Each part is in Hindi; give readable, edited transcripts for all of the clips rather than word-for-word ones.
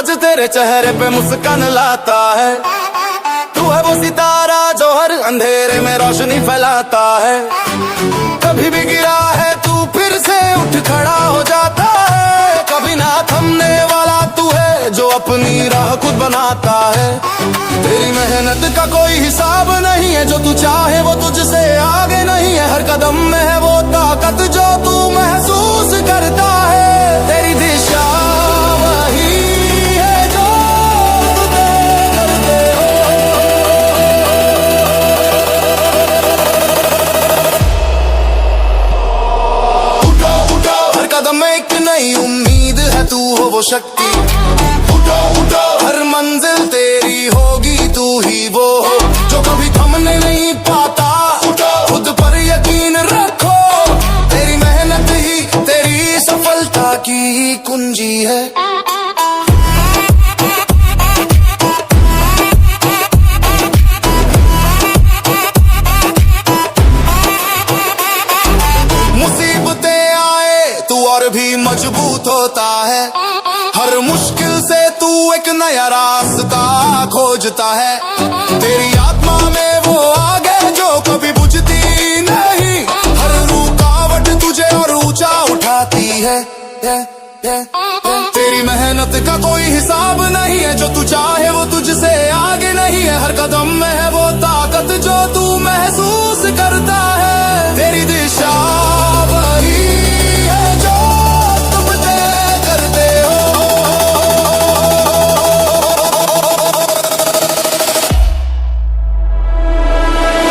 आज तेरे चेहरे पे मुस्कान लाता है। तू है वो सितारा जो हर अंधेरे में रोशनी फैलाता है। कभी भी गिरा है तू फिर से उठ खड़ा हो जाता है। कभी ना थमने वाला तू है जो अपनी राह खुद बनाता है। तेरी मेहनत का कोई हिसाब नहीं है, जो तू चाहे वो तुझसे आगे नहीं है। हर कदम में है वो ताकत जो तू महसूस करता है। तेरी दिशा वही है जो तू तय करते हो। उठो उठो, हर कदम में एक नई उम्मीद है, तू हो वो शक्ति। उठो उठो, हर मंजिल तेरी होगी, तू ही वो हो जो कभी थमने नहीं पाता। उठो, खुद पर यकीन रखो, तेरी मेहनत ही तेरी सफलता की कुंजी है। मुसीबतें आए तू और भी मजबूत होता है। हर मुश्किल से तू एक नया रास्ता खोजता है। तेरी आत्मा में वो आग है जो कभी बुझती नहीं। हर रुकावट तुझे और ऊंचा उठाती है। तेरी मेहनत का कोई हिसाब नहीं है, जो तू चाहे वो तुझसे आगे नहीं है। हर कदम में है वो ताकत जो तू महसूस करता है। तेरी दिशा वही है जो तुम तय करते हो।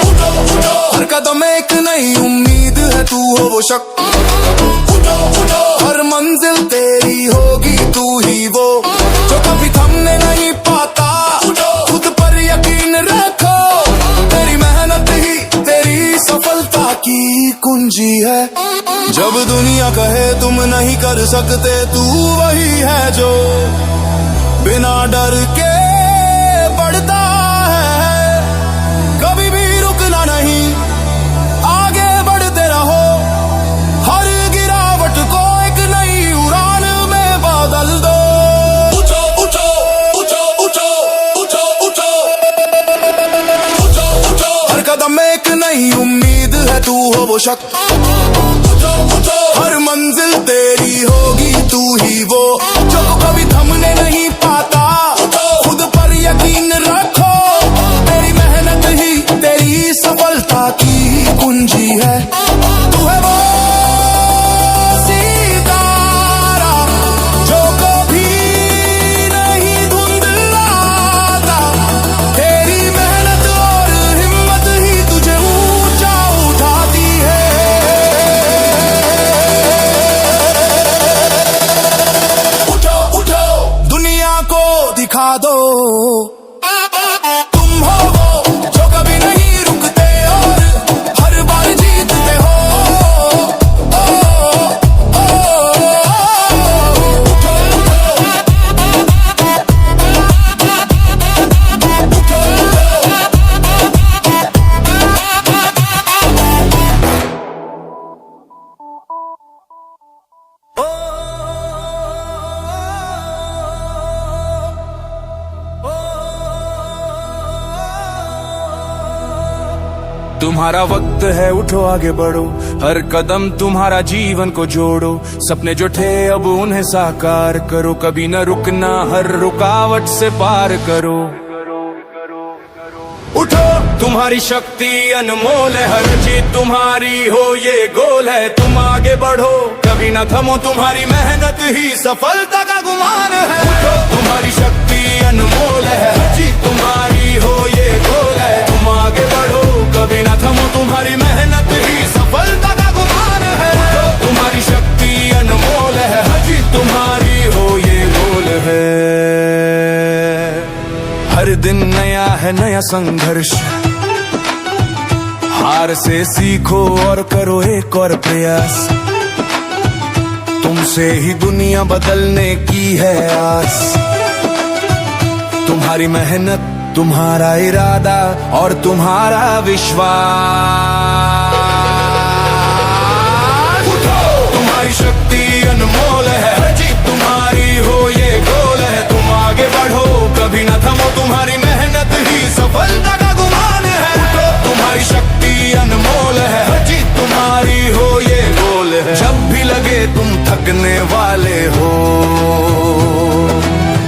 उठो उठो, हर कदम में एक नई उम्मीद है, तू हो वो शक्ति। उठो उठो, हर मंजिल तेरी होगी, तू ही वो जो कभी थमने नहीं पाता। उठो, खुद पर यकीन रखो, तेरी मेहनत ही तेरी सफलता की कुंजी है। जब दुनिया कहे तुम नहीं कर सकते, तू वही है जो बिना डर के बढ़ता है। कभी भी रुकना नहीं, आगे बढ़ते रहो। हर गिरावट को एक नई उड़ान में बदल दो। उठो उठो उठो उठो उठो उठो उठो उठो, हर कदम में एक नई उम्मीद है, तू हो वो शक्ति। उठो उठो, हर मंजिल तेरी होगी, तू ही वो जो कभी थमने नहीं पाता। उठो, खुद पर यकीन रखो, तेरी मेहनत ही तेरी सफलता की कुंजी है। तू है वो सितारा जो कभी नहीं धुंधलाता। तेरी मेहनत और हिम्मत ही तुझे ऊंचा उठाती है। उठो उठो, दुनिया को दिखा दो तुम हो वो जो कभी नहीं रुकते और हर बार जीतते हो। तुम्हारा वक्त है, उठो आगे बढ़ो। हर कदम तुम्हारा जीवन को जोड़ो। सपने जो थे अब उन्हें साकार करो। कभी न रुकना, हर रुकावट से पार करो। उठो, तुम्हारी शक्ति अनमोल है। हर चीज तुम्हारी हो ये गोल है। तुम आगे बढ़ो, कभी न थमो। तुम्हारी मेहनत ही सफलता का गुमान है। उठो, तुम्हारी शक्ति अनमोल है। हर चीज तुम्हारी हो ये गोल है। तुम आगे बढ़ो, कभी न थमो। तुम्हारी मेहनत ही सफलता का गुमान है। उठो, तुम्हारी शक्ति अनमोल है। हर चीज तुम्हारी हो ये गोल है। हर दिन नया है, नया संघर्ष। हार से सीखो और करो एक और प्रयास। तुमसे ही दुनिया बदलने की है आस। तुम्हारी मेहनत, तुम्हारा इरादा और तुम्हारा विश्वास। उठो, तुम्हारी शक्ति अनमोल है। हर चीज तुम्हारी हो ये गोल है। तुम सफलता का गुमान है। उठो तुम्हारी शक्ति अनमोल है, हर जीत तुम्हारी हो ये गोल है। जब भी लगे तुम थकने वाले हो,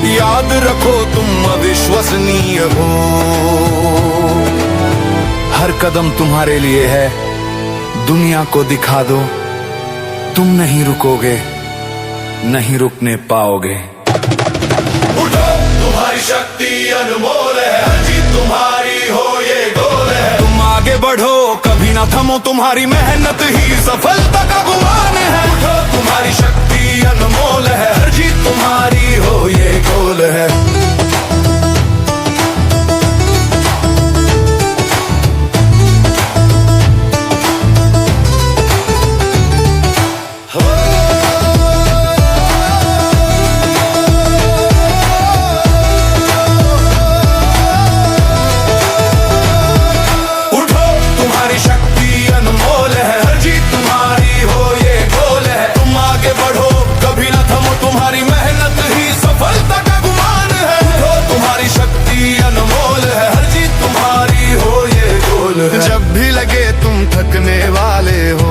याद रखो तुम अविश्वसनीय हो। हर कदम तुम्हारे लिए है, दुनिया को दिखा दो तुम नहीं रुकोगे, नहीं रुकने पाओगे। उठो तुम्हारी शक्ति अनमोल है, हर जीत तुम्हारी हो ये गोल है। तुम आगे बढ़ो कभी ना थमो, तुम्हारी मेहनत ही सफलता का गुमान है। उठो तुम्हारी शक्ति अनमोल है, हर जीत तुम्हारी हो ये गोल है। जब भी लगे तुम थकने वाले हो,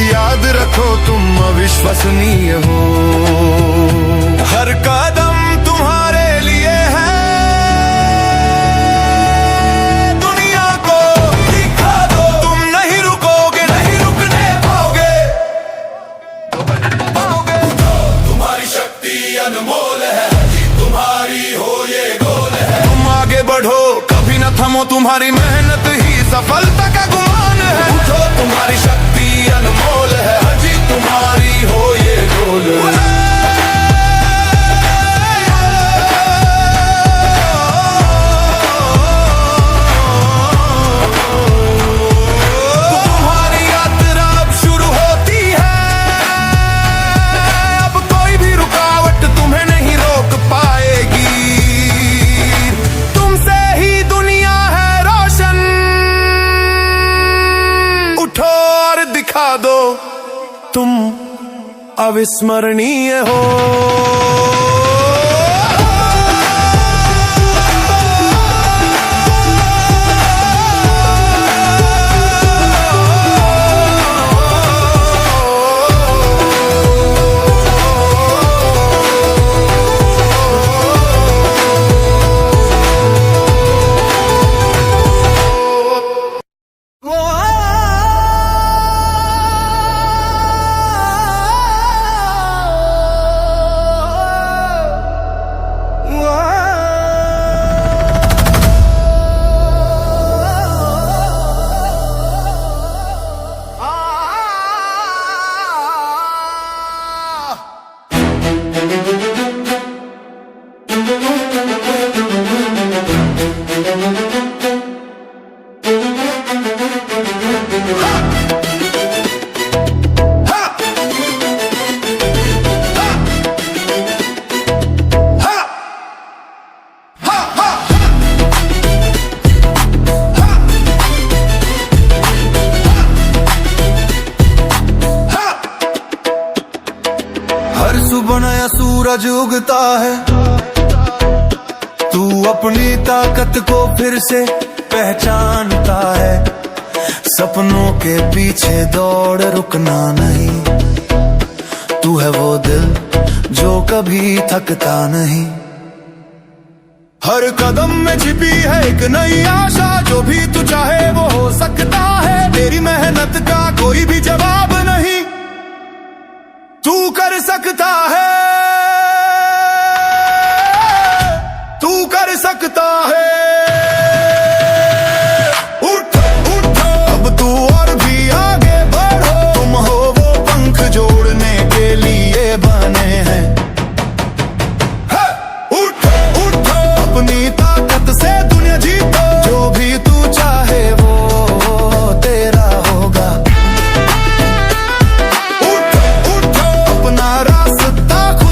याद रखो तुम अविश्वसनीय हो। हर कदम तुम्हारे लिए है, दुनिया को दिखा दो तुम नहीं रुकोगे, नहीं रुकने पाओगे। तुम्हारी शक्ति अनमोल है, तुम्हारी हो ये गोल है। तुम आगे बढ़ो कभी न थमो, तुम्हारी मेहनत ही सफलता का गुमान है। उठो तुम्हारी शक्ति अनमोल है, हर जीत तुम्हारी हो ये गोल है। तुम्हारी यात्रा अब शुरू होती है, अब कोई भी रुकावट तुम्हें नहीं रोक पाएगी। तुमसे ही दुनिया है रोशन, उठो और दिखा दो तुम अविस्मरणीय हो। हर सुबह नया सूरज उगता है, तू अपनी ताकत को फिर से पहचानता है। सपनों के पीछे दौड़ रुकना नहीं, तू है वो दिल जो कभी थकता नहीं। हर कदम में छिपी है एक नई आशा, जो भी तू चाहे वो हो सकता है। तेरी मेहनत का कोई भी जवाब नहीं, तू कर सकता है, तू कर सकता है। उठ उठ अब तू और भी आगे बढ़ो, तुम हो वो पंख जोड़ने के लिए बने हैं। उठ उठ अपनी ताकत से दुनिया जीतो, जो भी तू चाहे वो तेरा होगा। उठ उठ अपना रास्ता खुद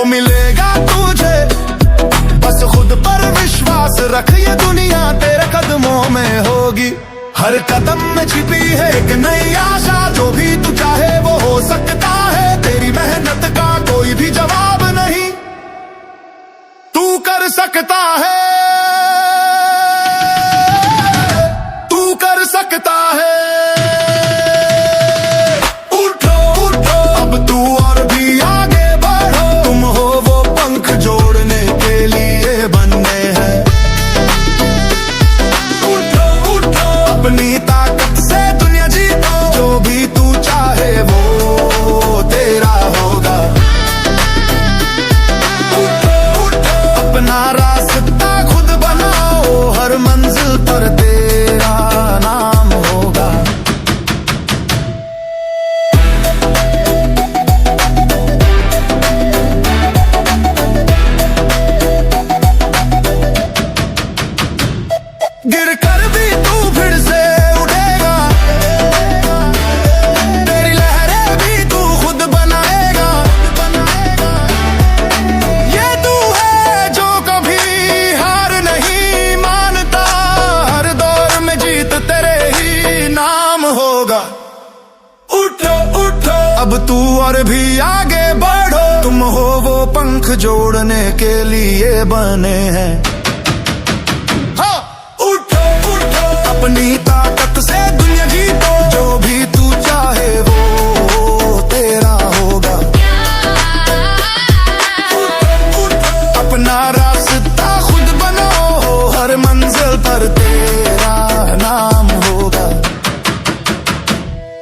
मिलेगा तुझे, बस खुद पर विश्वास रख, ये दुनिया तेरे कदमों में होगी। हर कदम में छिपी है एक नई आशा, जो भी तू चाहे वो हो सकता है, तेरी मेहनत का कोई भी जवाब नहीं, तू कर सकता है, तू कर सकता है। उठो उठो अब तू और भी आगे बढ़ो, तुम हो वो पंख जोड़ने के लिए बने हैं। उठो उठो अपनी ताकत से दुनिया जीतो, जो भी तू चाहे वो तेरा होगा। उठो उठो अपना रास्ता खुद बनाओ, हर मंजिल पर तेरा नाम होगा। गिर कर भी तू फिर से उठेगा, तेरी लहरें भी तू खुद बनाएगा। ये तू है जो कभी हार नहीं मानता, हर दौर में जीत तेरे ही नाम होगा। उठो उठो अब तू और भी आगे बढ़ो, तुम हो वो पंख जोड़ने के लिए बने हैं। अपनी ताकत से दुनिया जीतो, जो भी तू चाहे वो तेरा होगा। अपना रास्ता खुद बनाओ, हर मंजिल पर तेरा नाम होगा।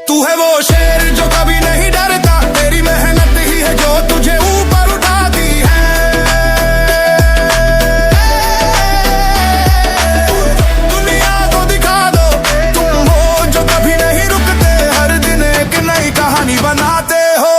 तू है वो शेर जो कभी नहीं डरता, तेरी मेहनत ही है जो तुझे ऊपर उठाती है। कहानी बनाते हो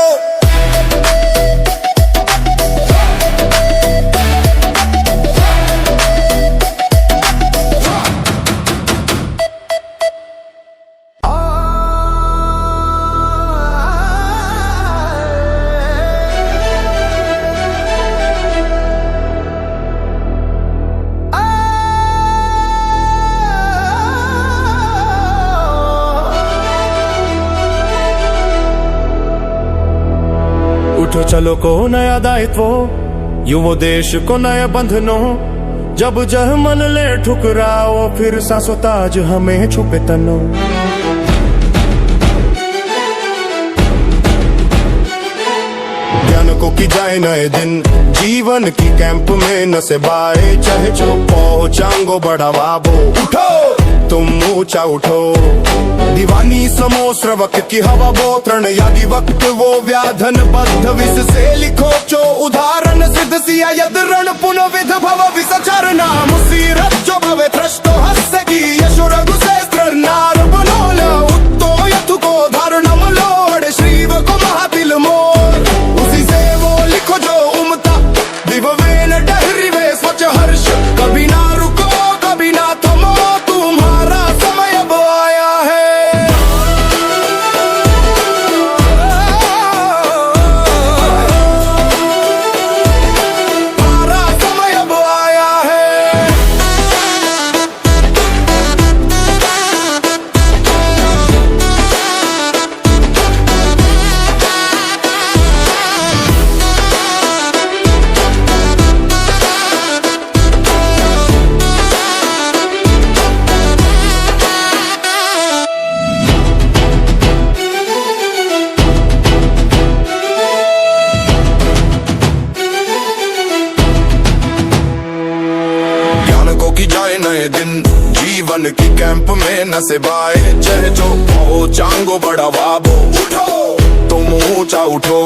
उठो चलो को नया दायित्व, युवो देश को नए बंधनों, जब जह मन ले ठुकराओ, फिर सांसों ताज हमें छुपे तनो। ज्ञान को की जाए नए दिन, जीवन की कैंप में न से बाए, चाहे जो पहुंचांगो बढ़ावाबो। उठो तुम ऊंचा उठो, दीवानी समो श्रवक की हवा बोत्रण, यादी वक्त वो व्याधन बद्ध विष से लिखो चो, उदाहरण सिद्ध सिया यद रण पुनः विध भव विसचरना, मुसीरत जो भवे त्रस्तो हस्य की यशो रघुसेस्त्र नार बनोला, उत्तो यथु को धारणम लोड श्रीव को महातिल मोर, उसी से वो लिखो जो उमता दिव्यवेन डहरी वे स्वच्छ हर्ष, कभी ना रुको कभी ना थमो, तुम्हारा समय अब आया है। तुम्हारा समय अब आया है। नए दिन जीवन की कैंप में न से बाए, चाहे जो पहुंचांगो बढ़ावाबो। उठो तुम ऊंचा उठो,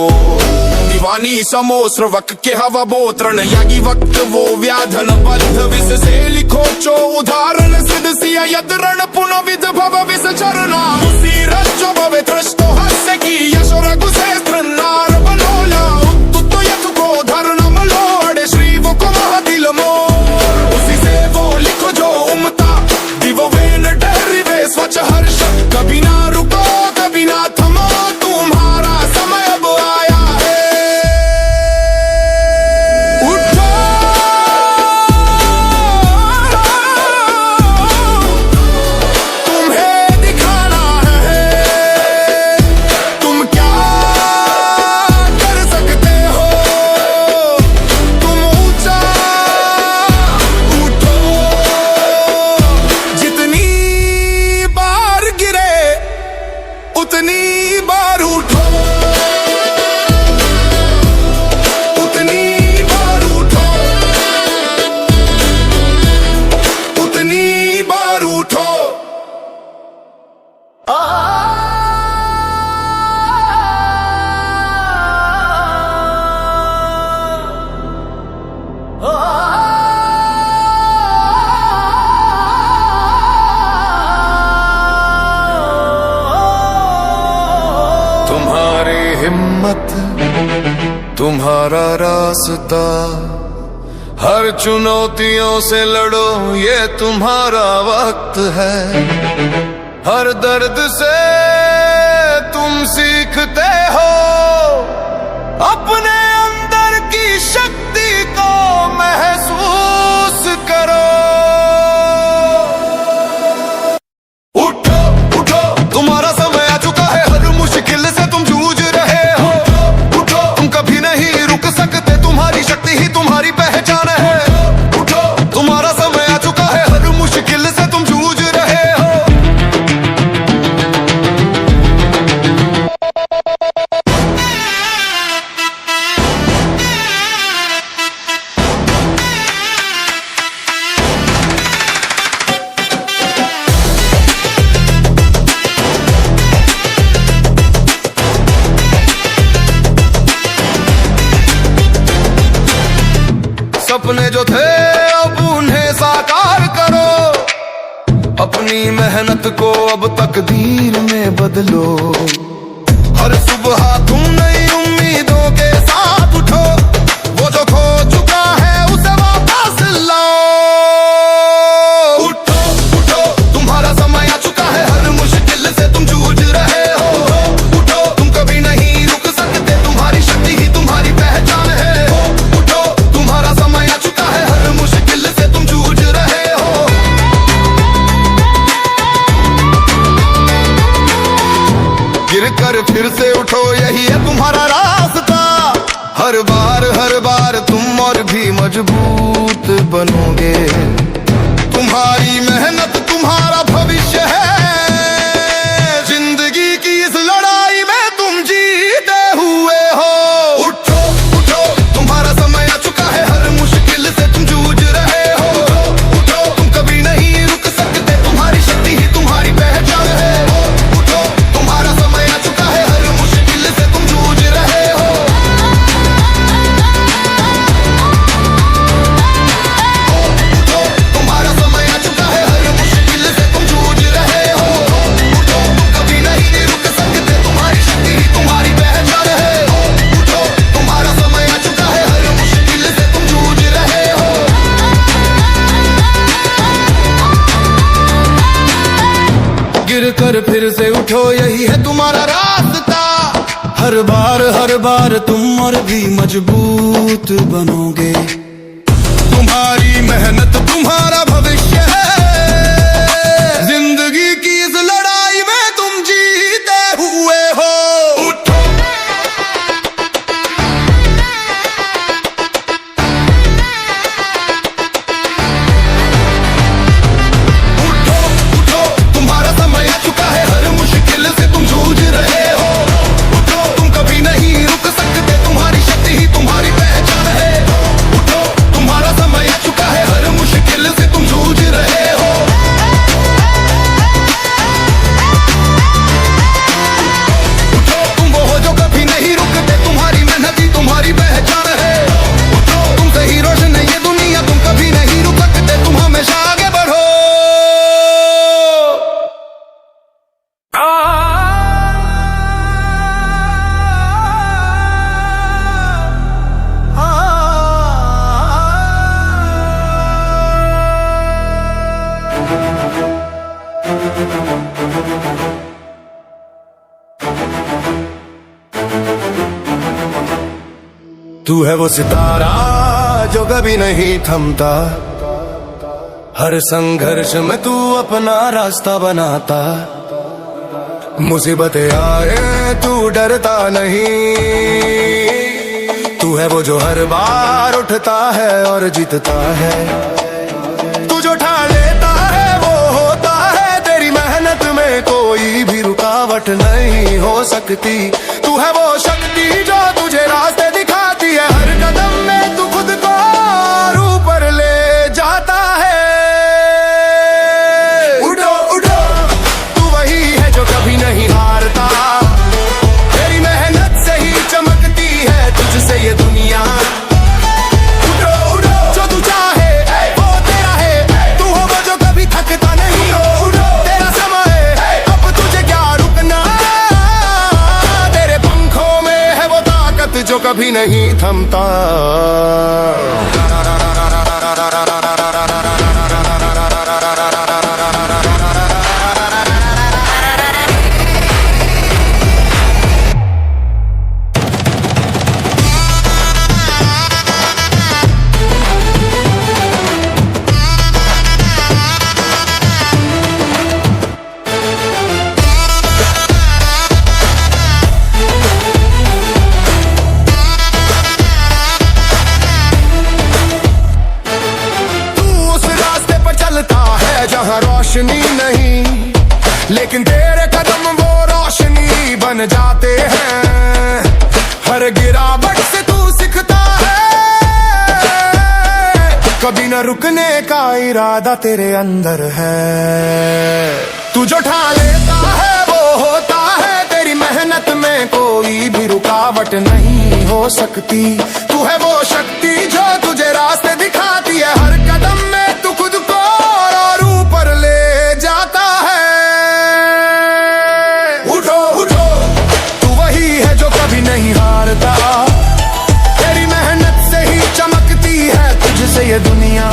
दीवानी समो श्रवक के हवा बोत्रण, यागी वक्त वो व्याधन बद्ध विष से लिखो चो, उदाहरण सिद्ध सिया यद रण पुनः विध भव विष चरना, मुसीरत जो भवे त्रस्तो हस्य की यशो रघुसेस्त्र नार बनोला, उत्तुतो यथ को धरणम लोड श्रीव को महातिल मोर, उसी से वो लिखो जो उमता दिव्यवेन डहरी वे स्वच्छ हर्ष, कभी ना रुको कभी ना थमो, तुम्हारा समय अब आया है। तुम्हारी हिम्मत, तुम्हारा रास्ता, हर चुनौतियों से लड़ो ये तुम्हारा वक्त है। हर दर्द से तुम सीखते हो अपने अंदर की शक्ति को महसूस करो। उठो उठो तुम्हारा समय आ चुका है, हर मुश्किल से तुम जूझ रहे हो। उठो तुम कभी नहीं रुक सकते, तुम्हारी शक्ति ही तुम्हारी पहचान है। उठो तुम्हारा समय आ चुका है, हर मुश्किल से तुम जूझ रहे हो। सपने जो थे अब उन्हें साकार करो, अपनी मेहनत को अब तकदीर में बदलो। हर सुबह तुम नई उम्मीदों के साथ उठो, वो जो खो चुका है उसे वापस लाओ। उठो उठो तुम्हारा समय आ चुका है, हर मुश्किल से तुम जूझ रहे हो। उठो तुम कभी नहीं रुक सकते, तुम्हारी शक्ति ही तुम्हारी पहचान है। उठो तुम्हारा समय आ चुका है, हर मुश्किल से तुम जूझ रहे हो। गिर कर फिर से उठो यही है तुम्हारा रास्ता। हर बार तुम और भी मजबूत बनोगे। तुम्हारी मेहनत तुम्हारा भविष्य है, जिंदगी की इस लड़ाई में तुम जीते हुए हो। उठो उठो तुम्हारा समय आ चुका है, हर मुश्किल से तुम जूझ रहे हो। उठो तुम कभी नहीं रुक सकते, तुम्हारी शक्ति ही तुम्हारी पहचान है। उठो तुम्हारा समय आ चुका है, हर मुश्किल से तुम जूझ रहे हो। उठो तुम्हारा समय आ चुका है, हर मुश्किल से तुम जूझ रहे हो। उठो तुम कभी नहीं रुक सकते, तुम्हारी शक्ति ही तुम्हारी पहचान है। उठो तुम्हारा समय आ चुका है, हर मुश्किल से तुम जूझ रहे हो। गिर कर फिर से उठो यही है तुम्हारा रास्ता। हर बार तुम और भी मजबूत बनोगे। तुम्हारी मेहनत तुम्हारा भविष्य है, जिंदगी की इस लड़ाई में तुम जीते हुए हो। उठो उठो उठो तुम्हारा समय आ चुका है, हर मुश्किल से तुम जूझ रहे हो। उठो तुम कभी नहीं रुक सकते, तुम्हारी शक्ति ही तुम्हारी पहचान है। उठो तुम्हारा समय आ चुका है, हर मुश्किल से तुम जूझ रहे हो। उठो तुम वो हो जो कभी नहीं रुकते, तुम्हारी मेहनत ही तुम्हारी पहचान है। उठो तुमसे ही रोशन है ये दुनिया, तुम कभी नहीं रुक सकते, तुम हमेशा आगे बढ़ो। तू है वो सितारा जो कभी नहीं थमता, हर संघर्ष में तू अपना रास्ता बनाता। मुसीबतें आए तू डरता नहीं, तू है वो जो हर बार उठता है और जीतता है। तू जो ठान लेता है वो होता है, तेरी मेहनत में कोई भी रुकावट नहीं हो सकती। तू है वो शक्ति जो तुझे रास्ते दिखाती है, हर कदम में तू खुद को और ऊपर ले जाता है। उठो उठो तू वही है जो कभी नहीं हारता, तेरी मेहनत से ही चमकती है तुझसे ये दुनिया। उठो उठो जो तू चाहे वो तेरा है, तू हो वो जो कभी थकता नहीं। तेरा समय अब तुझे क्या रुकना, जो कभी नहीं थमता। जहाँ रोशनी नहीं, लेकिन तेरे कदम वो रोशनी बन जाते हैं। हर गिरावट से तू सीखता है, कभी न रुकने का इरादा तेरे अंदर है। तू जो ठान लेता है वो होता है, तेरी मेहनत में कोई भी रुकावट नहीं हो सकती। तू है वो शक्ति जो तुझे रास्ते दिखाती है, हर कदम में तू खुद को और ऊपर ले जाता है। उठो उठो, तू वही है जो कभी नहीं हारता, तेरी मेहनत से ही चमकती है तुझसे ये दुनिया।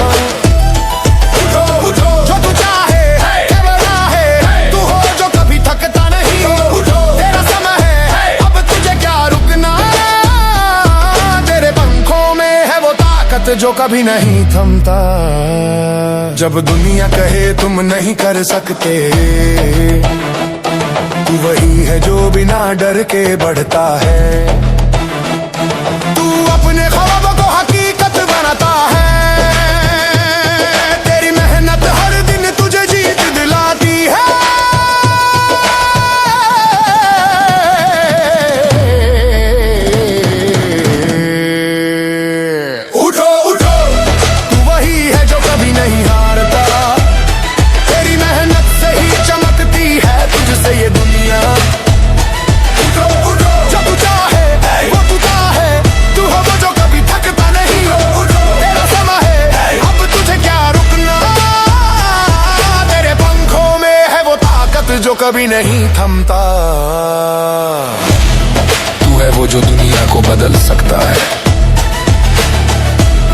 उठो उठो, जो तू चाहे केवल राहे, तू हो जो कभी थकता नहीं। उठो, तेरा समय है अब तुझे क्या रुकना, तेरे पंखों में है वो ताकत जो कभी नहीं थमता। जब दुनिया कहे तुम नहीं कर सकते, तू वही है जो बिना डर के बढ़ता है। तू अपने ख्वाबों को हकीकत बनाता है, तेरी मेहनत हर दिन तुझे जीत दिलाती है। उठो उठो, तू वही है जो कभी नहीं हारता, तेरी मेहनत से ही चमकती है तुझसे ये दुनिया। उठो उठो, जो तू चाहे वो तू चाहे, तू हो वो जो कभी थकता नहीं। तेरा समय है अब तुझे क्या रुकना, तेरे पंखों में है वो ताकत जो कभी नहीं थमता। तू है वो जो दुनिया को बदल सकता है,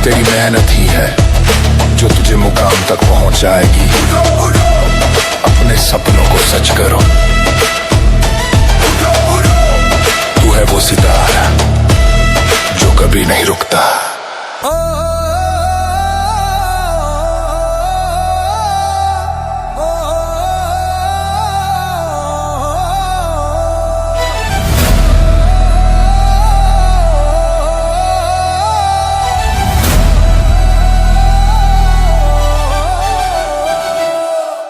तेरी मेहनत ही है जो तुझे मुकाम तक पहुंचाएगी। अपने सपनों को सच करो, तू है वो सितारा जो कभी नहीं रुकता।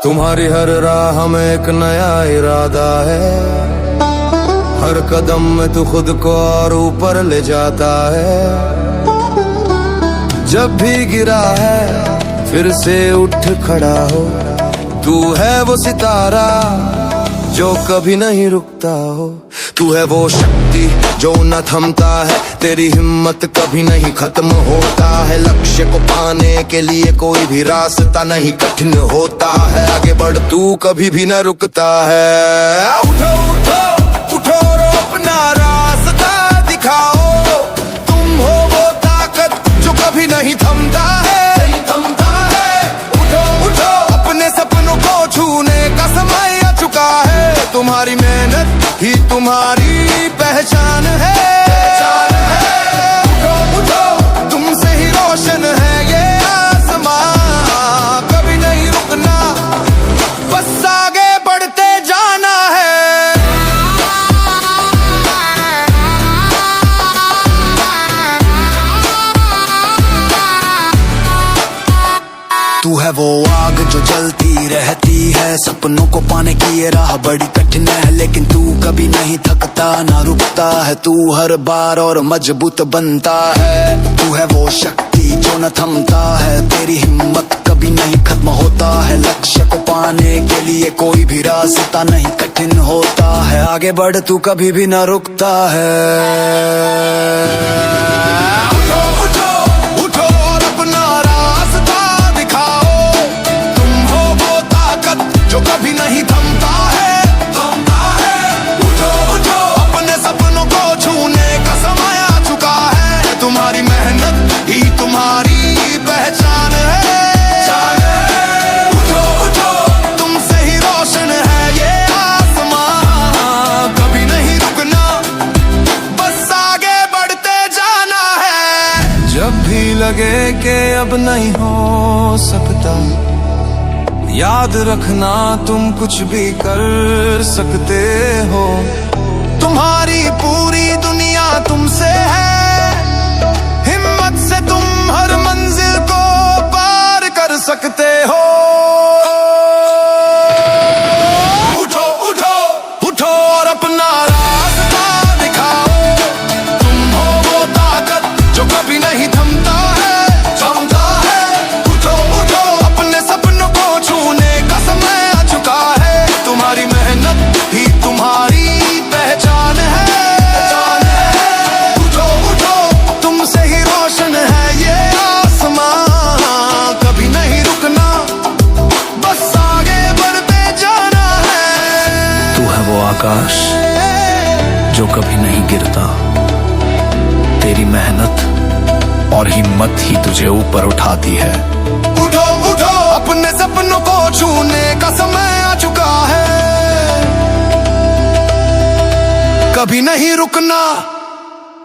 तुम्हारी हर राह में एक नया इरादा है, हर कदम में तू खुद को और ऊपर ले जाता है। जब भी गिरा है फिर से उठ खड़ा हो, तू है वो सितारा जो कभी नहीं रुकता हो। तू है वो शक्ति जो न थमता है, तेरी हिम्मत कभी नहीं खत्म होता है। लक्ष्य को पाने के लिए कोई भी रास्ता नहीं कठिन होता है, आगे बढ़ तू कभी भी न रुकता है। उठो उठो उठो और अपना रास्ता दिखाओ, तुम हो वो ताकत जो कभी नहीं थमता है। उठो उठो, अपने सपनों को छूने का समय आ चुका है, तुम्हारी मेहनत ही तुम्हारी पहचान है। उठो उठो, तुमसे ही रोशन है ये आसमां, कभी नहीं रुकना, बस आगे बढ़ते जाना है। तू है वो आग जो जलती रहती है, सपनों को पाने की ये राह बड़ी कठिन है, लेकिन तू कभी नहीं थकता ना रुकता है, तू हर बार और मजबूत बनता है। तू है वो शक्ति जो न थमता है, तेरी हिम्मत कभी नहीं खत्म होता है। लक्ष्य को पाने के लिए कोई भी रास्ता नहीं कठिन होता है, आगे बढ़ तू कभी भी न रुकता है। जो कभी नहीं थमता है। उठो उठो, अपने सपनों को छूने का समय आ चुका अब नहीं हो सकता। याद रखना तुम कुछ भी कर सकते हो। तुम्हारी पूरी दुनिया तुमसे है, हिम्मत से तुम हर मंजिल को पार कर सकते हो। उठो उठो उठो और अपना रास्ता दिखाओ। तुम हो वो ताकत जो कभी नहीं थमता है। उठो उठो अपने सपनों को छूने का समय आ चुका है। तुम्हारी मेहनत ही तुम्हारी पहचान है। उठो उठो तुमसे ही रोशन है ये आसमां। कभी नहीं रुकना, बस आगे बढ़ते जाना है। तू है वो आकाश जो कभी नहीं गिरता। तेरी मेहनत और हिम्मत ही तुझे ऊपर उठाती है। उठो उठो अपने सपनों को छूने का समय आ चुका है। कभी नहीं रुकना,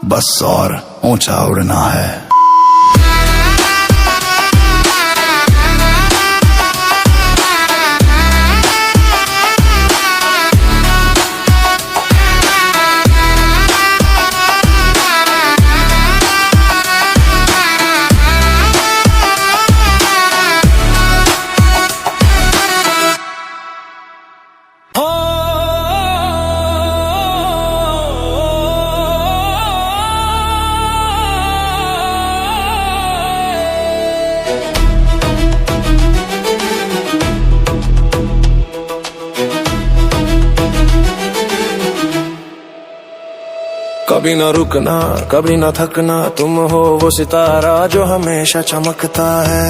बस और ऊंचा उड़ना है। कभी ना रुकना, कभी ना थकना, तुम हो वो सितारा जो हमेशा चमकता है।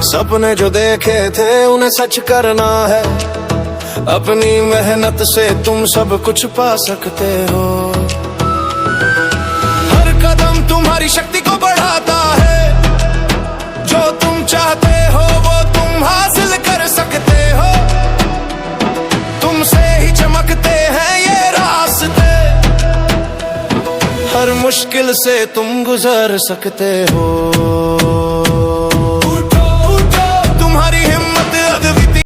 सपने जो देखे थे उन्हें सच करना है। अपनी मेहनत से तुम सब कुछ पा सकते हो। हर कदम तुम्हारी शक्ति को बढ़ाता है। जो तुम चाहते हो वो तुम हासिल कर सकते हो। तुमसे ही चमकते हैं ये रास्ते। हर मुश्किल से तुम गुजर सकते हो।